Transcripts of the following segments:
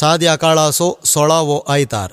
साद्या काळाचो 16वो आयतार।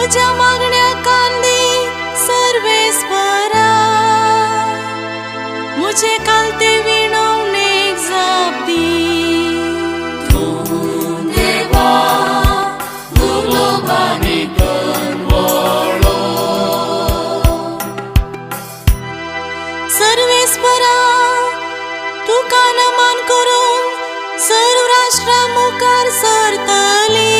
तुझ्या मागण्या कांदी सर्वेस्परा, मुझे कालते विणवणे जापदी। तू देवा दुर्लभाने कनवळो, सर्वेस्परा तुका नमन करून सर्व राष्ट्रा मुखार सरतली।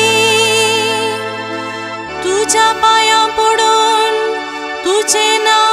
तुझ्या पाया पडून तुझे नाव